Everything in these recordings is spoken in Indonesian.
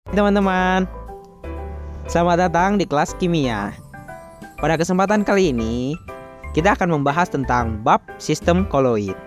Teman-teman, selamat datang di kelas kimia. Pada kesempatan kali ini, kita akan membahas tentang bab sistem koloid.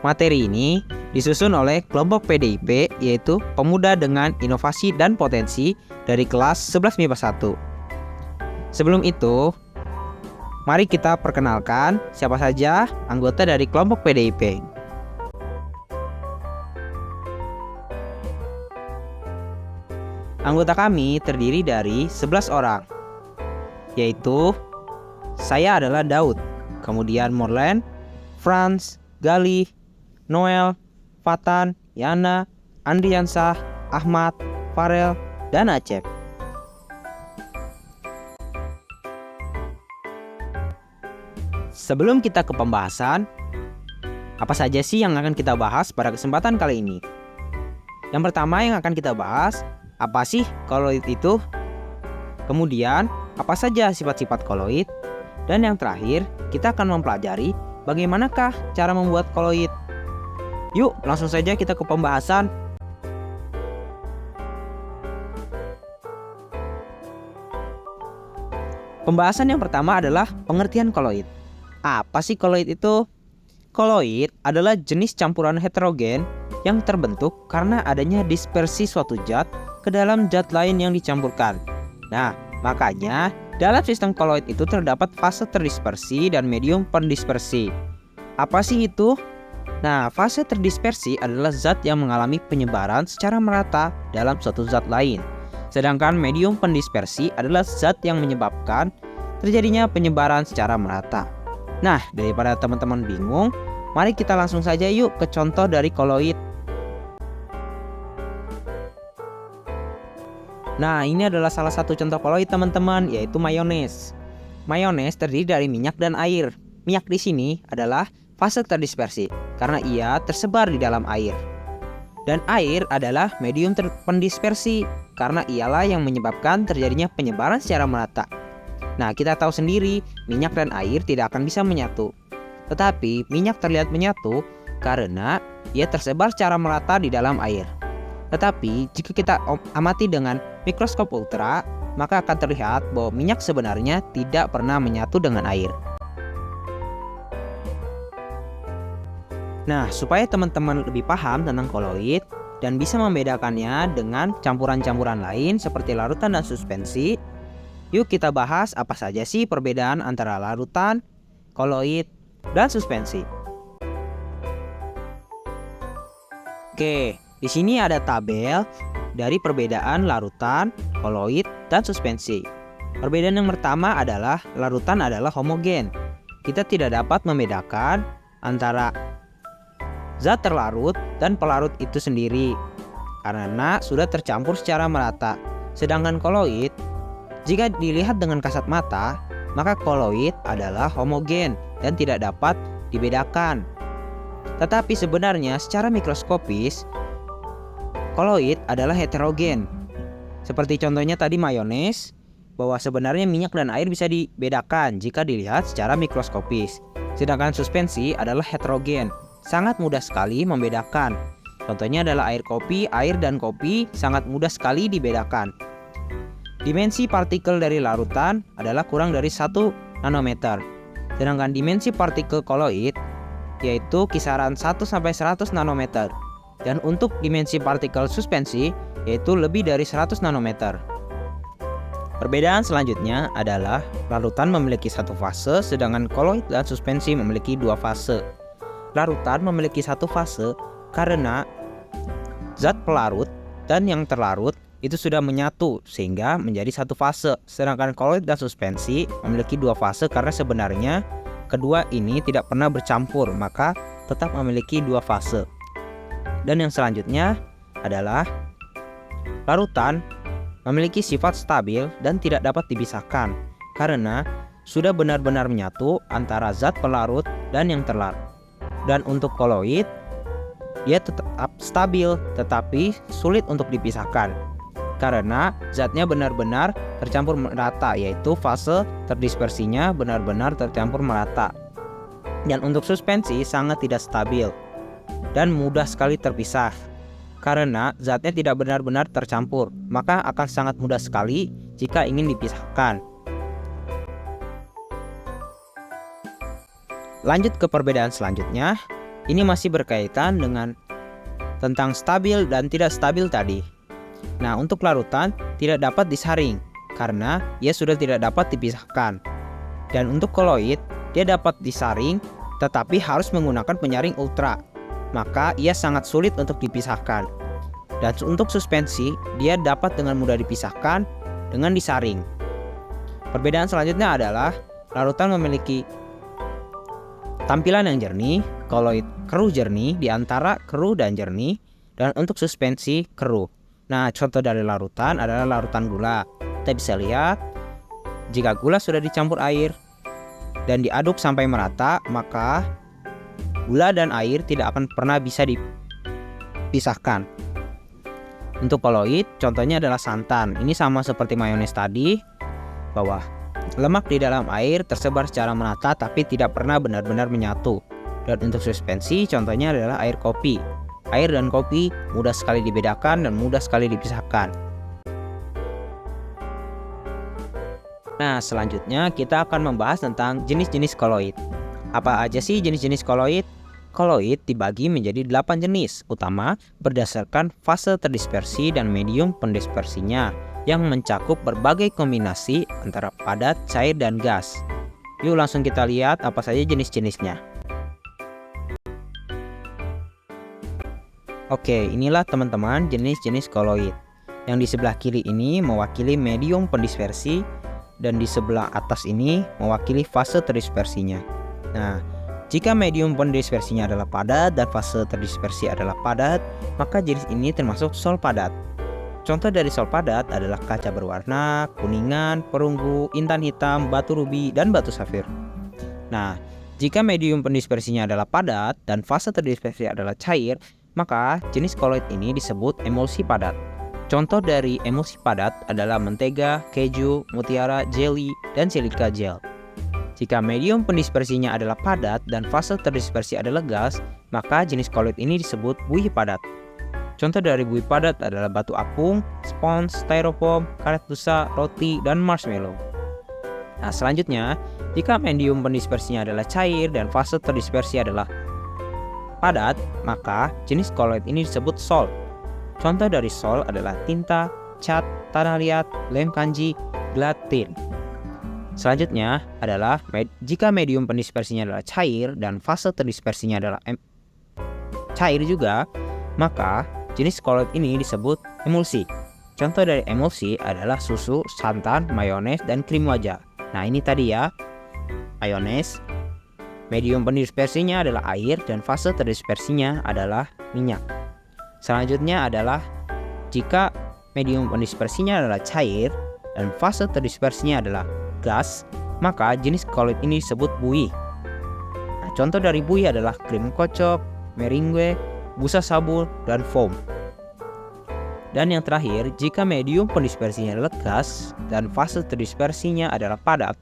Materi ini disusun oleh kelompok PDIP, yaitu Pemuda dengan Inovasi dan Potensi dari kelas 11 MIPA 1. Sebelum itu, mari kita perkenalkan siapa saja anggota dari kelompok PDIP. Anggota kami terdiri dari 11 orang, yaitu saya adalah Daud, kemudian Morlen, Franz, Galih, Noel, Fatan, Yana, Andriansah, Ahmad, Farel, dan Acep. Sebelum kita ke pembahasan, apa saja sih yang akan kita bahas pada kesempatan kali ini? Yang pertama yang akan kita bahas, apa sih koloid itu? Kemudian, apa saja sifat-sifat koloid? Dan yang terakhir, kita akan mempelajari bagaimanakah cara membuat koloid. Yuk, langsung saja kita ke pembahasan. Pembahasan yang pertama adalah pengertian koloid. Apa sih koloid itu? Koloid adalah jenis campuran heterogen yang terbentuk karena adanya dispersi suatu zat ke dalam zat lain yang dicampurkan. Nah, makanya dalam sistem koloid itu terdapat fase terdispersi dan medium pendispersi. Apa sih itu? Nah, fase terdispersi adalah zat yang mengalami penyebaran secara merata dalam suatu zat lain. Sedangkan medium pendispersi adalah zat yang menyebabkan terjadinya penyebaran secara merata. Nah, daripada teman-teman bingung, mari kita langsung saja yuk ke contoh dari koloid. Nah, ini adalah salah satu contoh koloid teman-teman, yaitu mayones. Mayones terdiri dari minyak dan air. Minyak di sini adalah fase terdispersi karena ia tersebar di dalam air. Dan air adalah medium pendispersi karena ialah yang menyebabkan terjadinya penyebaran secara merata. Nah, kita tahu sendiri minyak dan air tidak akan bisa menyatu. Tetapi minyak terlihat menyatu karena ia tersebar secara merata di dalam air. Tetapi jika kita amati dengan mikroskop ultra, maka akan terlihat bahwa minyak sebenarnya tidak pernah menyatu dengan air. Nah, supaya teman-teman lebih paham tentang koloid dan bisa membedakannya dengan campuran-campuran lain seperti larutan dan suspensi, yuk kita bahas apa saja sih perbedaan antara larutan, koloid, dan suspensi. Oke. Di sini ada tabel dari perbedaan larutan, koloid, dan suspensi. Perbedaan yang pertama adalah larutan adalah homogen. Kita tidak dapat membedakan antara zat terlarut dan pelarut itu sendiri karena sudah tercampur secara merata. Sedangkan koloid, jika dilihat dengan kasat mata, maka koloid adalah homogen dan tidak dapat dibedakan. Tetapi sebenarnya secara mikroskopis, koloid adalah heterogen. Seperti contohnya tadi mayones, bahwa sebenarnya minyak dan air bisa dibedakan jika dilihat secara mikroskopis. Sedangkan suspensi adalah heterogen, sangat mudah sekali membedakan. Contohnya adalah air dan kopi sangat mudah sekali dibedakan. Dimensi partikel dari larutan adalah kurang dari 1 nanometer. Sedangkan dimensi partikel koloid yaitu kisaran 1 sampai 100 nanometer. Dan untuk dimensi partikel suspensi yaitu lebih dari 100 nanometer. Perbedaan selanjutnya adalah larutan memiliki satu fase, sedangkan koloid dan suspensi memiliki dua fase. Larutan memiliki satu fase karena zat pelarut dan yang terlarut itu sudah menyatu sehingga menjadi satu fase. Sedangkan koloid dan suspensi memiliki dua fase karena sebenarnya kedua ini tidak pernah bercampur, maka tetap memiliki dua fase. Dan yang selanjutnya adalah larutan memiliki sifat stabil dan tidak dapat dipisahkan karena sudah benar-benar menyatu antara zat pelarut dan yang terlarut. Dan untuk koloid, dia tetap stabil tetapi sulit untuk dipisahkan karena zatnya benar-benar tercampur merata, yaitu fase terdispersinya benar-benar tercampur merata. Dan untuk suspensi sangat tidak stabil dan mudah sekali terpisah. karena zatnya tidak benar-benar tercampur, maka akan sangat mudah sekali jika ingin dipisahkan. Lanjut ke perbedaan selanjutnya, ini masih berkaitan dengan tentang stabil dan tidak stabil tadi. Nah, untuk larutan tidak dapat disaring karena ia sudah tidak dapat dipisahkan. Dan untuk koloid, dia dapat disaring tetapi harus menggunakan penyaring ultra. Maka ia sangat sulit untuk dipisahkan. Dan untuk suspensi, dia dapat dengan mudah dipisahkan dengan disaring. Perbedaan selanjutnya adalah larutan memiliki tampilan yang jernih, koloid keruh jernih di antara keruh dan jernih, dan untuk suspensi keruh. Nah, contoh dari larutan adalah larutan gula. Kita bisa lihat, jika gula sudah dicampur air dan diaduk sampai merata, maka gula dan air tidak akan pernah bisa dipisahkan. Untuk koloid, contohnya adalah santan. Ini sama seperti mayones tadi, bahwa lemak di dalam air tersebar secara merata tapi tidak pernah benar-benar menyatu. Dan untuk suspensi, contohnya adalah air kopi. Air dan kopi mudah sekali dibedakan dan mudah sekali dipisahkan. Nah, selanjutnya kita akan membahas tentang jenis-jenis koloid. Apa aja sih jenis-jenis koloid? Koloid dibagi menjadi 8 jenis, utama berdasarkan fase terdispersi dan medium pendispersinya, yang mencakup berbagai kombinasi antara padat, cair, dan gas. Yuk langsung kita lihat apa saja jenis-jenisnya. Oke, inilah teman-teman jenis-jenis koloid. Yang di sebelah kiri ini mewakili medium pendispersi, dan di sebelah atas ini mewakili fase terdispersinya. Nah, jika medium pendispersinya adalah padat dan fase terdispersi adalah padat, maka jenis ini termasuk sol padat. Contoh dari sol padat adalah kaca berwarna, kuningan, perunggu, intan hitam, batu rubi, dan batu safir. Nah, jika medium pendispersinya adalah padat dan fase terdispersi adalah cair, maka jenis koloid ini disebut emulsi padat. Contoh dari emulsi padat adalah mentega, keju, mutiara, jelly, dan silika gel. Jika medium pendispersinya adalah padat dan fase terdispersi adalah gas, maka jenis koloid ini disebut buih padat. Contoh dari buih padat adalah batu apung, spons, styrofoam, karet busa, roti, dan marshmallow. Nah, selanjutnya, jika medium pendispersinya adalah cair dan fase terdispersi adalah padat, maka jenis koloid ini disebut sol. Contoh dari sol adalah tinta, cat, tanah liat, lem kanji, gelatin. Selanjutnya adalah jika medium pendispersinya adalah cair dan fase terdispersinya adalah cair juga, maka jenis koloid ini disebut emulsi. Contoh dari emulsi adalah susu, santan, mayones, dan krim wajah. Nah, ini tadi ya, mayones. Medium pendispersinya adalah air dan fase terdispersinya adalah minyak. Selanjutnya adalah jika medium pendispersinya adalah cair dan fase terdispersinya adalah gas, maka jenis koloid ini disebut buih. Nah, contoh dari buih adalah krim kocok, meringue, busa sabun, dan foam. Dan yang terakhir, jika medium pendispersinya adalah gas dan fase terdispersinya adalah padat,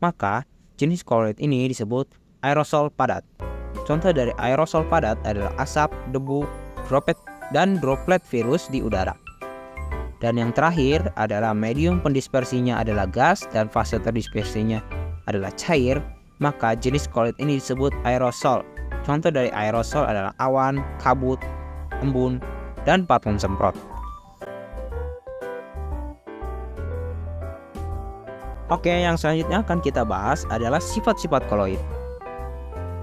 maka jenis koloid ini disebut aerosol padat. Contoh dari aerosol padat adalah asap, debu, droplet virus di udara. Dan yang terakhir adalah medium pendispersinya adalah gas dan fase terdispersinya adalah cair, maka jenis koloid ini disebut aerosol. Contoh dari aerosol adalah awan, kabut, embun, dan parfum semprot. Oke, yang selanjutnya akan kita bahas adalah sifat-sifat koloid.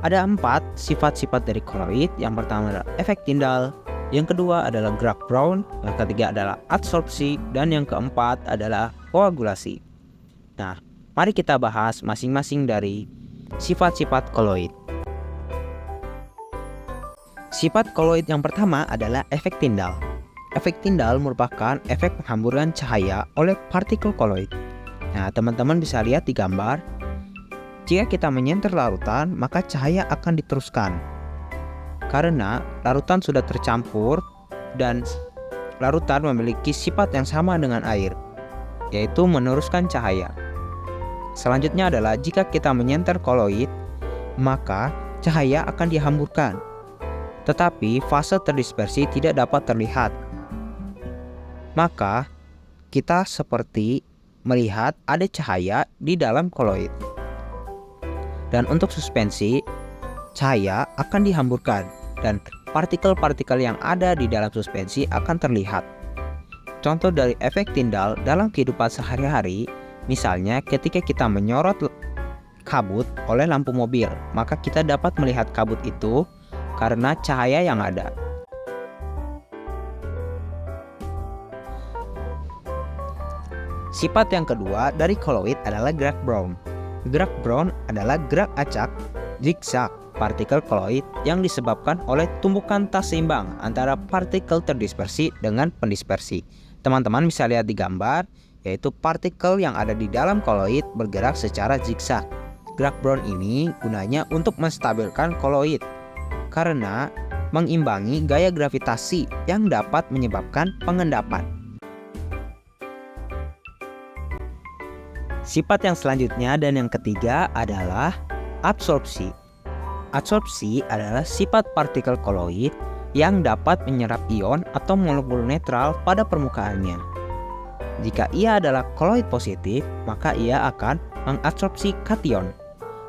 Ada 4 sifat-sifat dari koloid. Yang pertama adalah efek Tyndall, yang kedua adalah Graf Brown, yang ketiga adalah adsorpsi, dan yang keempat adalah koagulasi. Nah, mari kita bahas masing-masing dari sifat-sifat koloid. Sifat koloid yang pertama adalah efek Tyndall. Efek Tyndall merupakan efek penghamburan cahaya oleh partikel koloid. Nah, teman-teman bisa lihat di gambar. Jika kita menyenter larutan, maka cahaya akan diteruskan. Karena larutan sudah tercampur dan larutan memiliki sifat yang sama dengan air, yaitu meneruskan cahaya. Selanjutnya adalah jika kita menyenter koloid, maka cahaya akan dihamburkan. tetapi fase terdispersi tidak dapat terlihat. Maka, kita seperti melihat ada cahaya di dalam koloid. Dan untuk suspensi, cahaya akan dihamburkan dan partikel-partikel yang ada di dalam suspensi akan terlihat. Contoh dari efek Tyndall dalam kehidupan sehari-hari, misalnya ketika kita menyorot kabut oleh lampu mobil, maka kita dapat melihat kabut itu karena cahaya yang ada. Sifat yang kedua dari koloid adalah gerak Brown. Gerak Brown adalah gerak acak zigzag partikel koloid yang disebabkan oleh tumbukan tak seimbang antara partikel terdispersi dengan pendispersi. Teman-teman bisa lihat di gambar, yaitu partikel yang ada di dalam koloid bergerak secara zigzag. Gerak Brown ini gunanya untuk menstabilkan koloid karena mengimbangi gaya gravitasi yang dapat menyebabkan pengendapan. Sifat yang selanjutnya dan yang ketiga adalah absorpsi. Absorpsi adalah sifat partikel koloid yang dapat menyerap ion atau molekul netral pada permukaannya. Jika ia adalah koloid positif, maka ia akan mengabsorpsi kation.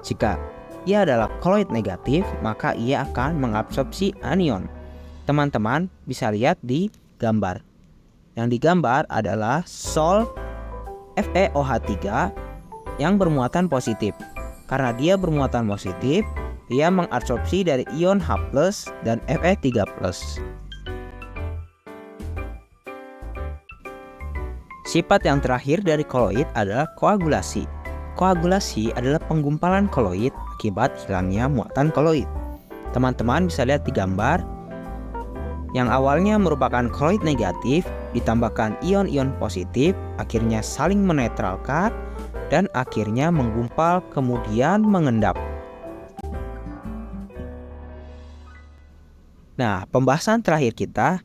Jika ia adalah koloid negatif, maka ia akan mengabsorpsi anion. Teman-teman bisa lihat di gambar. Yang digambar adalah Sol FeOH3 yang bermuatan positif. Karena dia bermuatan positif, ia mengabsorpsi dari ion H+ dan Fe3+. Sifat yang terakhir dari koloid adalah koagulasi. Koagulasi adalah penggumpalan koloid akibat hilangnya muatan koloid. Teman-teman bisa lihat di gambar. Yang awalnya merupakan koloid negatif ditambahkan ion-ion positif, akhirnya saling menetralkan dan akhirnya menggumpal kemudian mengendap. Nah, pembahasan terakhir kita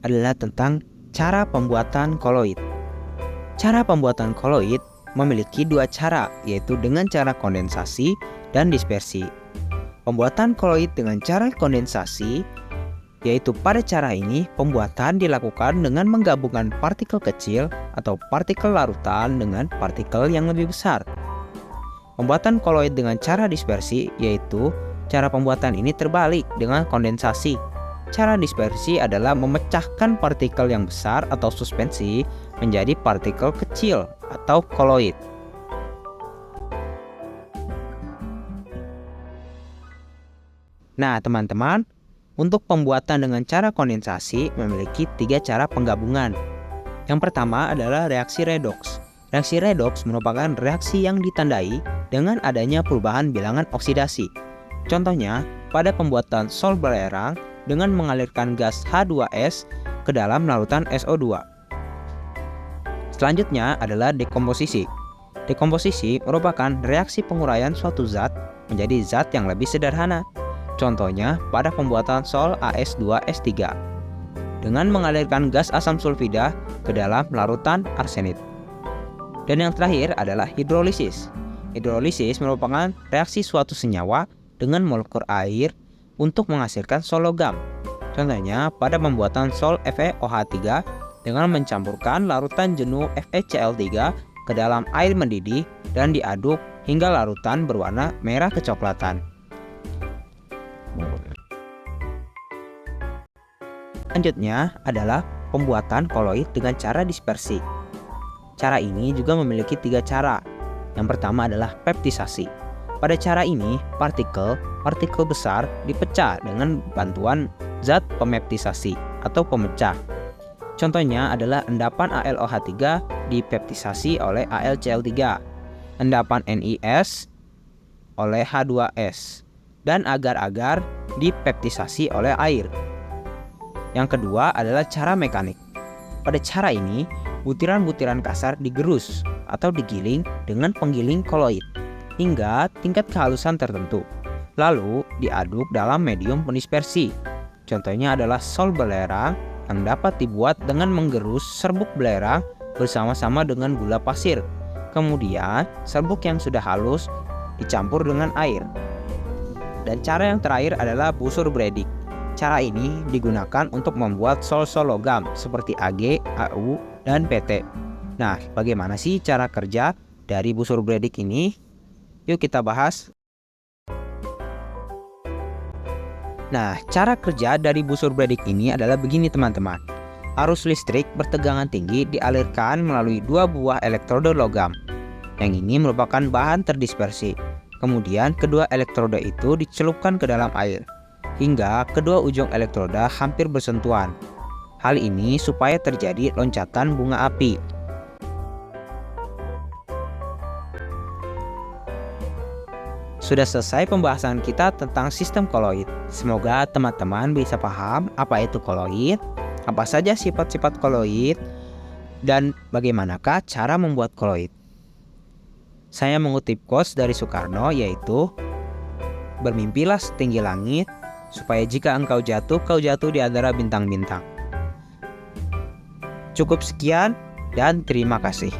adalah tentang cara pembuatan koloid. Cara pembuatan koloid memiliki dua cara, yaitu dengan cara kondensasi dan dispersi. Pembuatan koloid dengan cara kondensasi, yaitu pada cara ini pembuatan dilakukan dengan menggabungkan partikel kecil atau partikel larutan dengan partikel yang lebih besar. Pembuatan koloid dengan cara dispersi, yaitu cara pembuatan ini terbalik dengan kondensasi. Cara dispersi adalah memecahkan partikel yang besar atau suspensi menjadi partikel kecil atau koloid. Nah, teman-teman, untuk pembuatan dengan cara kondensasi memiliki tiga cara penggabungan. Yang pertama adalah reaksi redoks. Reaksi redoks merupakan reaksi yang ditandai dengan adanya perubahan bilangan oksidasi. Contohnya, pada pembuatan sol belerang dengan mengalirkan gas H2S ke dalam larutan SO2. Selanjutnya adalah dekomposisi. Dekomposisi merupakan reaksi penguraian suatu zat menjadi zat yang lebih sederhana. Contohnya pada pembuatan sol AS2S3 dengan mengalirkan gas asam sulfida ke dalam larutan arsenit. Dan yang terakhir adalah hidrolisis. Hidrolisis merupakan reaksi suatu senyawa dengan molekul air untuk menghasilkan sol logam. Contohnya pada pembuatan sol FeOH3 dengan mencampurkan larutan jenuh FeCl3 ke dalam air mendidih dan diaduk hingga larutan berwarna merah kecoklatan. Selanjutnya adalah pembuatan koloid dengan cara dispersi. Cara ini juga memiliki tiga cara. Yang pertama adalah peptisasi. Pada cara ini, partikel besar dipecah dengan bantuan zat pemeptisasi atau pemecah. Contohnya adalah endapan AlOH3 dipeptisasi oleh AlCl3, endapan NiS oleh H2S, dan agar-agar dipeptisasi oleh air. Yang kedua adalah cara mekanik. Pada cara ini, butiran-butiran kasar digerus atau digiling dengan penggiling koloid hingga tingkat kehalusan tertentu, lalu diaduk dalam medium pendispersi. Contohnya adalah sol belerang yang dapat dibuat dengan menggerus serbuk belerang bersama-sama dengan gula pasir. Kemudian serbuk yang sudah halus dicampur dengan air. Dan cara yang terakhir adalah busur Bredig. Cara ini digunakan untuk membuat sol-sol logam seperti Ag, Au, dan Pt. Nah, bagaimana sih cara kerja dari busur beredik ini? Yuk kita bahas. Nah, cara kerja dari busur beredik ini adalah begini teman-teman. Arus listrik bertegangan tinggi dialirkan melalui dua buah elektroda logam. Yang ini merupakan bahan terdispersi. Kemudian kedua elektroda itu dicelupkan ke dalam air, hingga kedua ujung elektroda hampir bersentuhan. Hal ini supaya terjadi loncatan bunga api. Sudah selesai pembahasan kita tentang sistem koloid. Semoga teman-teman bisa paham apa itu koloid, apa saja sifat-sifat koloid, dan bagaimanakah cara membuat koloid. Saya mengutip quotes dari Soekarno, yaitu bermimpilah setinggi langit, supaya jika engkau jatuh, kau jatuh di antara bintang-bintang. Cukup sekian dan terima kasih.